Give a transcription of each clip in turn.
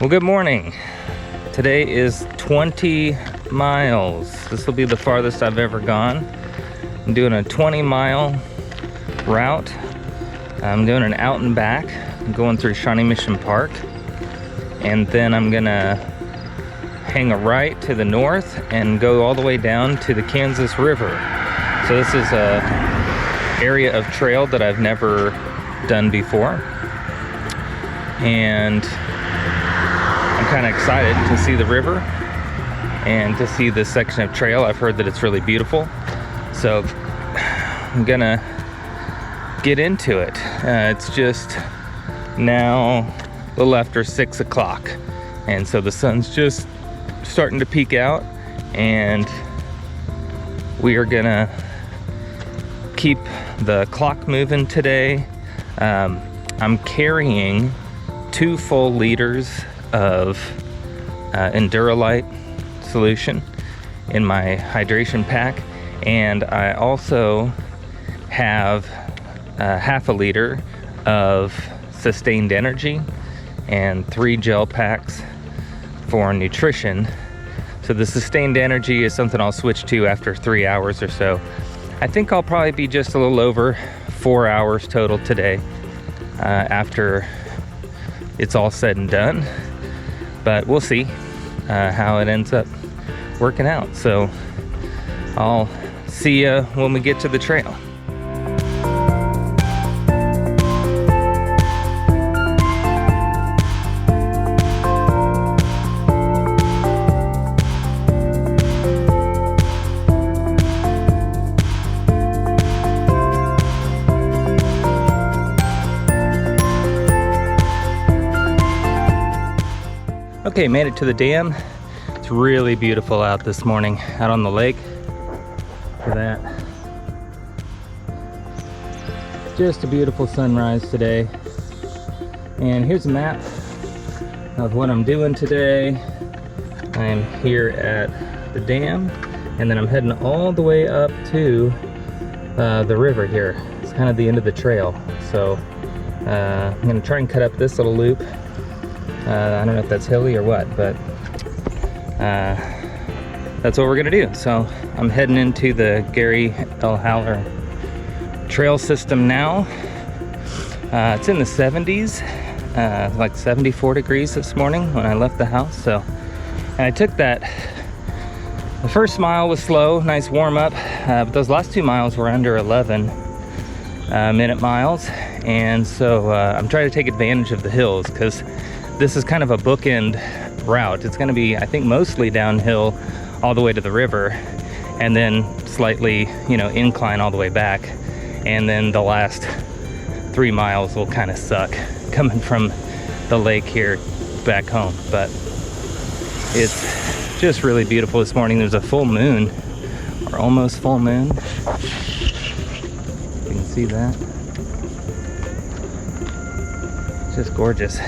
Well, good morning. Today is 20 miles. This will be the farthest I've ever gone. I'm doing a 20-mile route. I'm doing an out and back. I'm going through Shawnee Mission Park. And then I'm gonna hang a right to the north and go all the way down to the Kansas River. So this is a area of trail that I've never done before. And I'm kind of excited to see the river and to see this section of trail. I've heard that it's really beautiful. So I'm gonna get into it. It's just now a little after 6 o'clock. And so the sun's just starting to peek out, and we are gonna keep the clock moving today. I'm carrying 2 full liters of Endurolite solution in my hydration pack, and I also have half a liter of sustained energy and 3 gel packs for nutrition. So the sustained energy is something I'll switch to after 3 hours or so. I think I'll probably be just a little over 4 hours total today after it's all said and done. But we'll see how it ends up working out. So I'll see you when we get to the trail. Okay, made it to the dam. It's really beautiful out this morning, out on the lake. Look at that. Just a beautiful sunrise today. And here's a map of what I'm doing today. I'm here at the dam, and then I'm heading all the way up to the river here. It's kind of the end of the trail. So I'm gonna try and cut up this little loop. I don't know if that's hilly or what, but that's what we're gonna do. So I'm heading into the Gary L. Haller trail system now. It's in the 70s, like 74 degrees this morning when I left the house. So, and I took that, the first mile was slow, nice warm up, but those last 2 miles were under 11 minute miles. And so I'm trying to take advantage of the hills, because this is kind of a bookend route. It's gonna be, I think, mostly downhill all the way to the river, and then slightly, incline all the way back. And then the last 3 miles will kind of suck coming from the lake here back home. But it's just really beautiful this morning. There's a full moon, or almost full moon. You can see that. It's just gorgeous.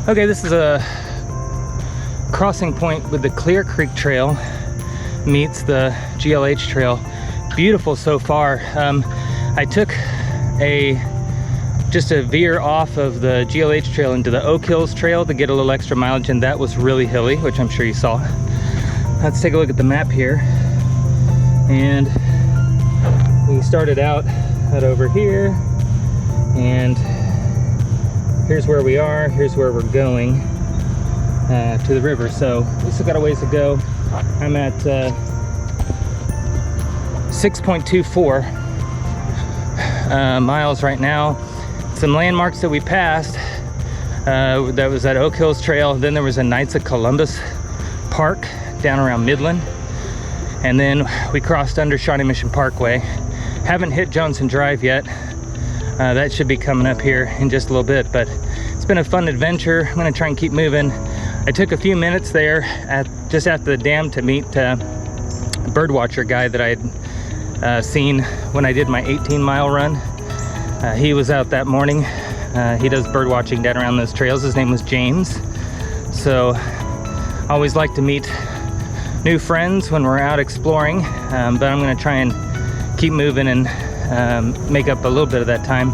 Okay, this is a crossing point with the Clear Creek Trail meets the GLH Trail. Beautiful so far. I took just a veer off of the GLH Trail into the Oak Hills Trail to get a little extra mileage, and that was really hilly, which I'm sure you saw. Let's take a look at the map here. And we started out over here, and here's where we are, here's where we're going to the river. So we still got a ways to go. I'm at 6.24 miles right now. Some landmarks that we passed, that was at Oak Hills Trail. Then there was a Knights of Columbus Park down around Midland. And then we crossed under Shawnee Mission Parkway. Haven't hit Johnson Drive yet. That should be coming up here in just a little bit, but it's it's been a fun adventure. I'm gonna try and keep moving. I took a few minutes there just after the dam to meet a birdwatcher guy that I had seen when I did my 18-mile run. He was out that morning. He does bird watching down around those trails. His name was James. So I always like to meet new friends when we're out exploring, but I'm gonna try and keep moving and make up a little bit of that time.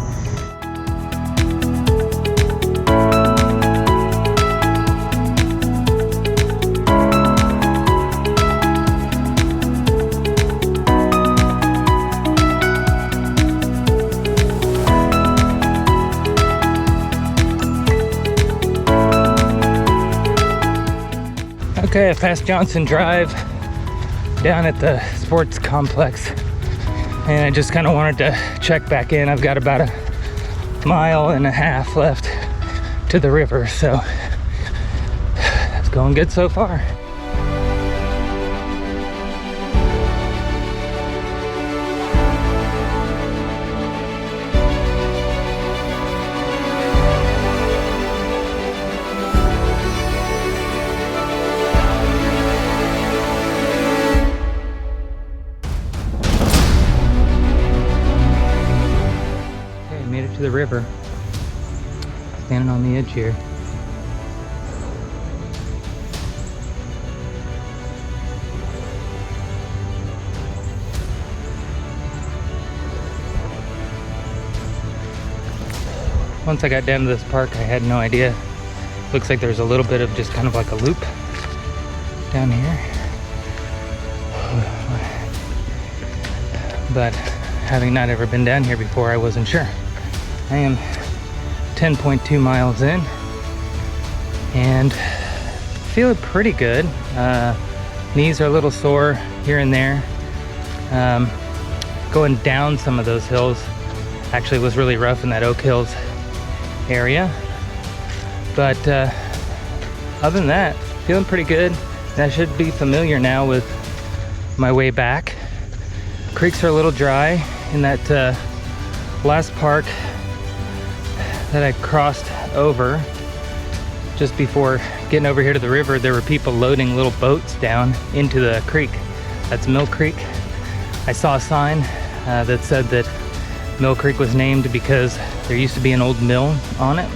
Okay, I passed Johnson Drive down at the sports complex, and I just kind of wanted to check back in. I've got about a mile and a half left to the river, so it's going good so far. Made it to the river. Standing on the edge here. Once I got down to this park, I had no idea. Looks like there's a little bit of just kind of like a loop down here. But having not ever been down here before, I wasn't sure. I am 10.2 miles in and feeling pretty good. Knees are a little sore here and there. Going down some of those hills actually was really rough in that Oak Hills area. But other than that, feeling pretty good. I should be familiar now with my way back. Creeks are a little dry in that last park that I crossed over just before getting over here to the river. There were people loading little boats down into the creek. That's Mill Creek. I saw a sign that said that Mill Creek was named because there used to be an old mill on it,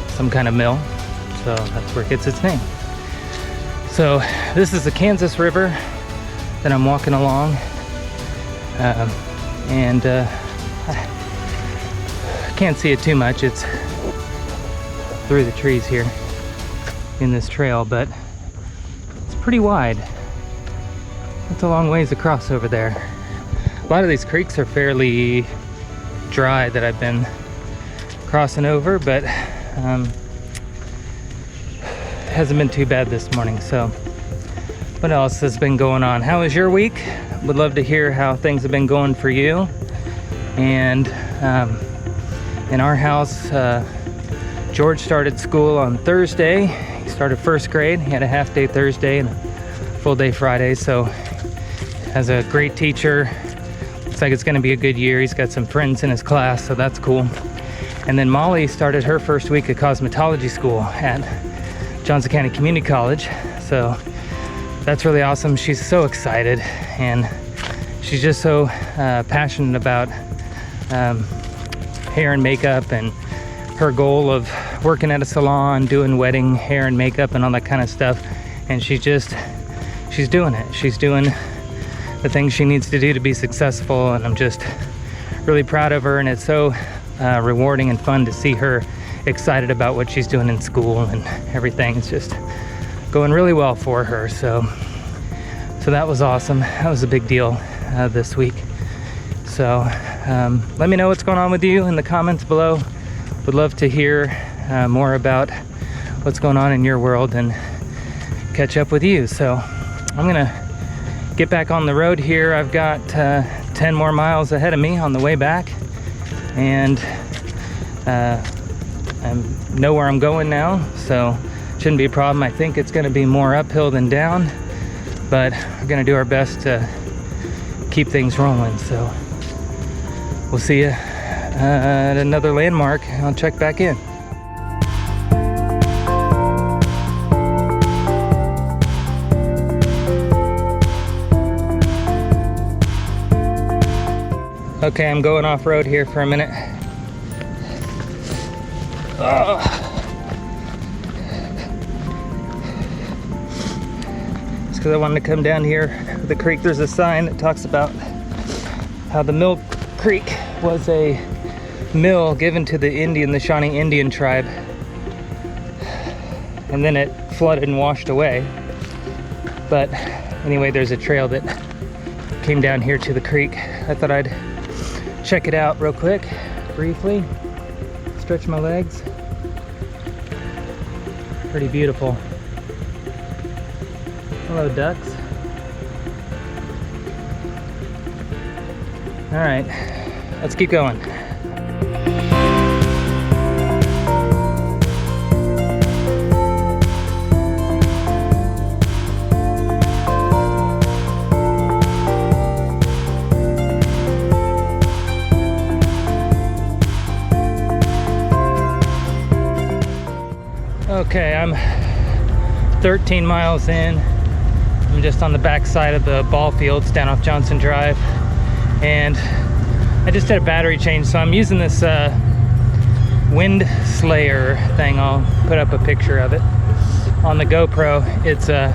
some kind of mill, so that's where it gets its name. So this is the Kansas River that I'm walking along, and I can't see it too much. It's through the trees here in this trail, but it's pretty wide. It's a long ways across over there. A lot of these creeks are fairly dry that I've been crossing over, but it hasn't been too bad this morning. So what else has been going on? How was your week? Would love to hear how things have been going for you. And in our house, George started school on Thursday. He started first grade. He had a half day Thursday and a full day Friday. So has a great teacher. Looks like it's going to be a good year. He's got some friends in his class, so that's cool. And then Molly started her first week of cosmetology school at Johnson County Community College. So that's really awesome. She's so excited, and she's just so passionate about hair and makeup, and her goal of working at a salon, doing wedding hair and makeup and all that kind of stuff. And she's doing it. She's doing the things she needs to do to be successful, and I'm just really proud of her. And it's so rewarding and fun to see her excited about what she's doing in school and everything. It's just going really well for her. So that was awesome. That was a big deal this week. So let me know what's going on with you in the comments below. Would love to hear more about what's going on in your world and catch up with you. So I'm gonna get back on the road here. I've got 10 more miles ahead of me on the way back, and I know where I'm going now, so shouldn't be a problem. I think it's gonna be more uphill than down, but we're gonna do our best to keep things rolling. So we'll see you at another landmark. I'll check back in. Okay, I'm going off-road here for a minute. It's because I wanted to come down here the creek. There's a sign that talks about how the Mill Creek was a mill given to the Shawnee Indian tribe, and then it flooded and washed away. But anyway, there's a trail that came down here to the creek. I thought I'd check it out real quick, briefly, stretch my legs. Pretty beautiful. Hello, ducks. All right, let's keep going. Okay, I'm 13 miles in. I'm just on the back side of the ball fields down off Johnson Drive, and I just did a battery change, so I'm using this wind slayer thing. I'll put up a picture of it on the GoPro. It's a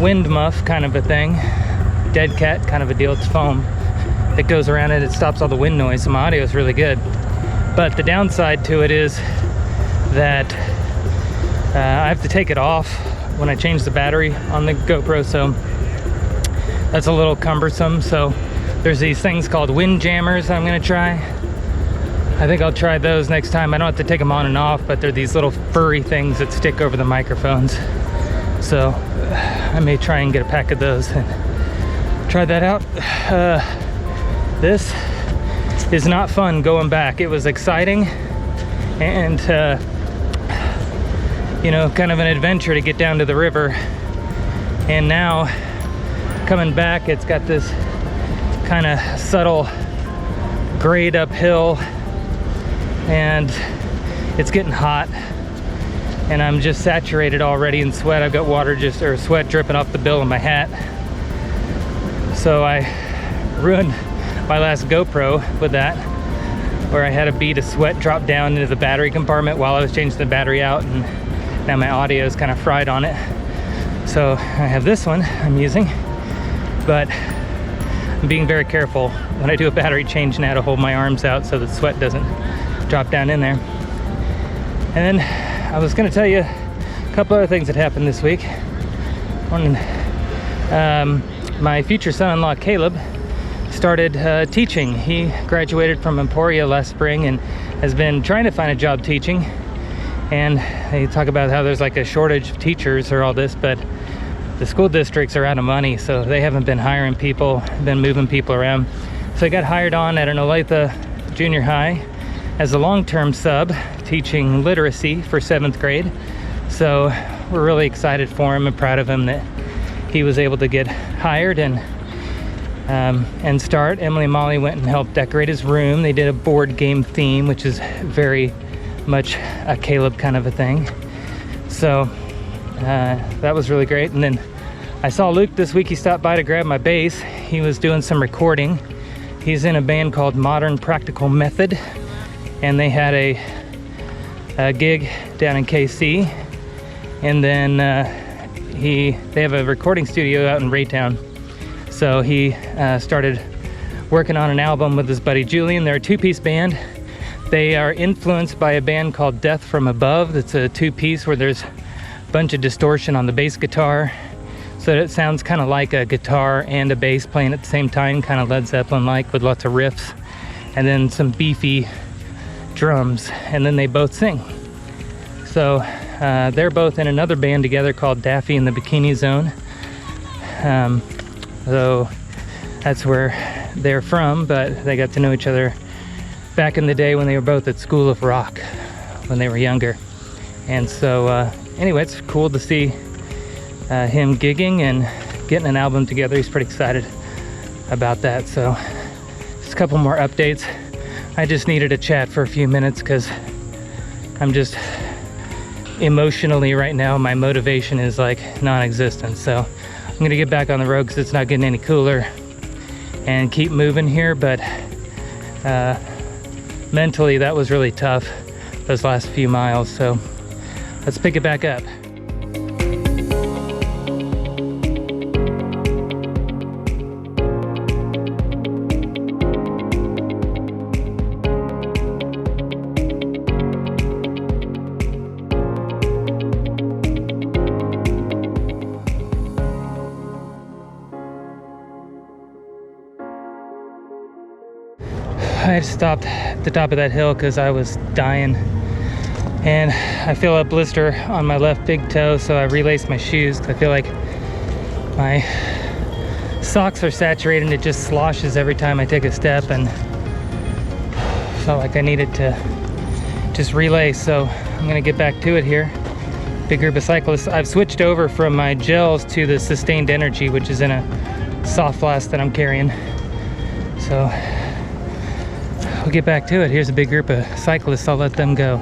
wind muff kind of a thing, dead cat kind of a deal. It's foam that goes around it. It stops all the wind noise, so my audio is really good. But the downside to it is that I have to take it off when I change the battery on the GoPro, so that's a little cumbersome. So there's these things called wind jammers I'm gonna try. I think I'll try those next time. I don't have to take them on and off, but they're these little furry things that stick over the microphones. So I may try and get a pack of those and try that out. This is not fun going back. It was exciting and you know, kind of an adventure to get down to the river, and now coming back, it's got this kind of subtle grade uphill, and it's getting hot, and I'm just saturated already in sweat. I've got sweat dripping off the bill of my hat. So I ruined my last GoPro with that, where I had a bead of sweat drop down into the battery compartment while I was changing the battery out, and now my audio is kind of fried on it. So I have this one I'm using, but I'm being very careful when I do a battery change now to hold my arms out so the sweat doesn't drop down in there. And then I was going to tell you a couple other things that happened this week. One, my future son-in-law Caleb started teaching. He graduated from Emporia last spring and has been trying to find a job teaching. And they talk about how there's like a shortage of teachers or all this, but the school districts are out of money, so they haven't been hiring people, been moving people around. So I got hired on at an Olathe junior high as a long-term sub, teaching literacy for 7th grade. So we're really excited for him and proud of him that he was able to get hired and start. Emily and Molly went and helped decorate his room. They did a board game theme, which is very much a Caleb kind of a thing. So that was really great. And then I saw Luke this week. He stopped by to grab my bass. He was doing some recording. He's in a band called Modern Practical Method, and they had a gig down in KC. And then they have a recording studio out in Raytown. So he started working on an album with his buddy Julian. They're a two-piece band. They are influenced by a band called Death from Above. That's a two-piece where there's a bunch of distortion on the bass guitar, so that it sounds kind of like a guitar and a bass playing at the same time, kind of Led Zeppelin-like, with lots of riffs, and then some beefy drums, and then they both sing. So they're both in another band together called Daffy and the Bikini Zone. So that's where they're from, but they got to know each other back in the day when they were both at School of Rock when they were younger. And so anyway, it's cool to see him gigging and getting an album together. He's pretty excited about that. So just a couple more updates. I just needed to chat for a few minutes because I'm just emotionally right now, my motivation is like non-existent. So I'm gonna get back on the road because it's not getting any cooler. and keep moving here, but mentally that was really tough those last few miles. So let's pick it back up. I had stopped at the top of that hill because I was dying, and I feel a blister on my left big toe, so I relaced my shoes because I feel like my socks are saturated and it just sloshes every time I take a step, and felt like I needed to just relace. So I'm gonna get back to it here. Big group of cyclists. I've switched over from my gels to the Sustained Energy, which is in a soft flask that I'm carrying. So we'll get back to it. Here's a big group of cyclists. I'll let them go.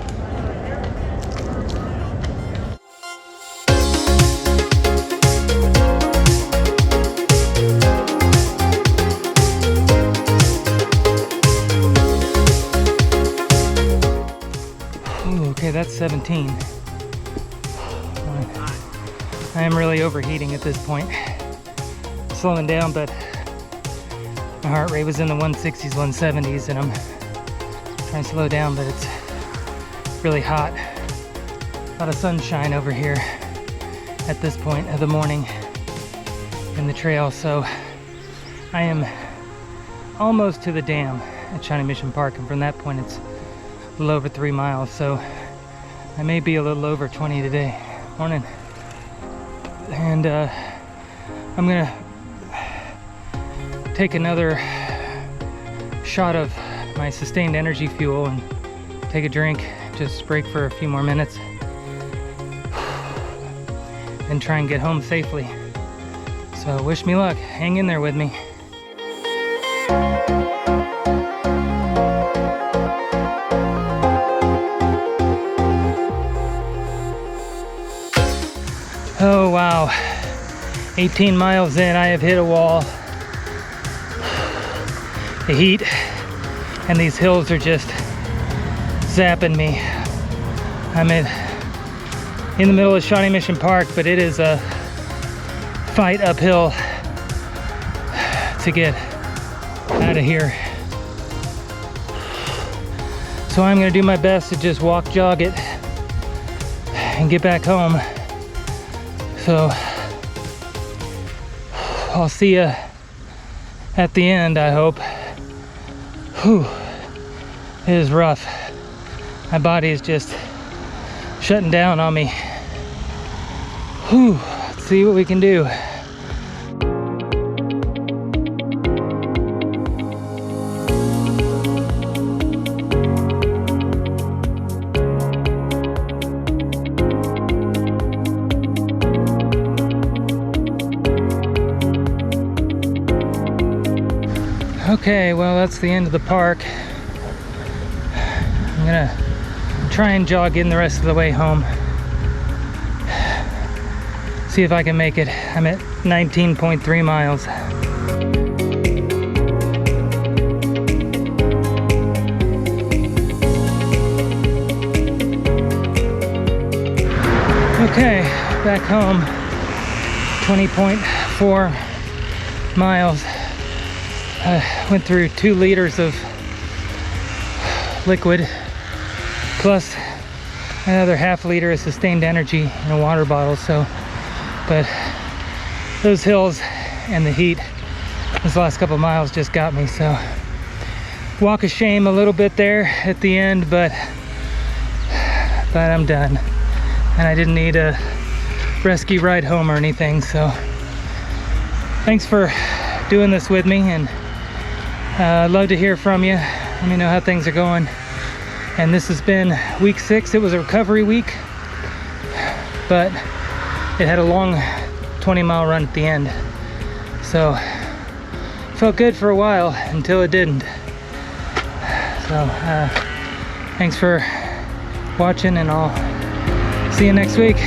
Ooh, okay, that's 17. I am really overheating at this point. Slowing down, but my heart rate was in the 160s, 170s, and I'm trying to slow down, but it's really hot. A lot of sunshine over here at this point of the morning in the trail. So I am almost to the dam at Shawnee Mission Park, and from that point it's a little over 3 miles. So I may be a little over 20 today morning. And I'm gonna take another shot of my Sustained Energy fuel and take a drink, just break for a few more minutes, and try and get home safely. So wish me luck. Hang in there with me. Oh wow, 18 miles in, I have hit a wall. The heat and these hills are just zapping me. I'm in the middle of Shawnee Mission Park, but it is a fight uphill to get out of here. So I'm gonna do my best to just walk, jog it, and get back home. So I'll see you at the end, I hope. Whew, it is rough. My body is just shutting down on me. Whew, let's see what we can do. Okay, well, that's the end of the park. I'm gonna try and jog in the rest of the way home. See if I can make it. I'm at 19.3 miles. Okay, back home. 20.4 miles. I went through 2 liters of liquid plus another ½ liter of Sustained Energy in a water bottle. So, but those hills and the heat these last couple miles just got me. So walk of shame a little bit there at the end, but I'm done, and I didn't need a rescue ride home or anything. So thanks for doing this with me, and I'd love to hear from you. Let me know how things are going. And this has been week 6. It was a recovery week, but it had a long 20-mile run at the end. So felt good for a while until it didn't. So thanks for watching, and I'll see you next week.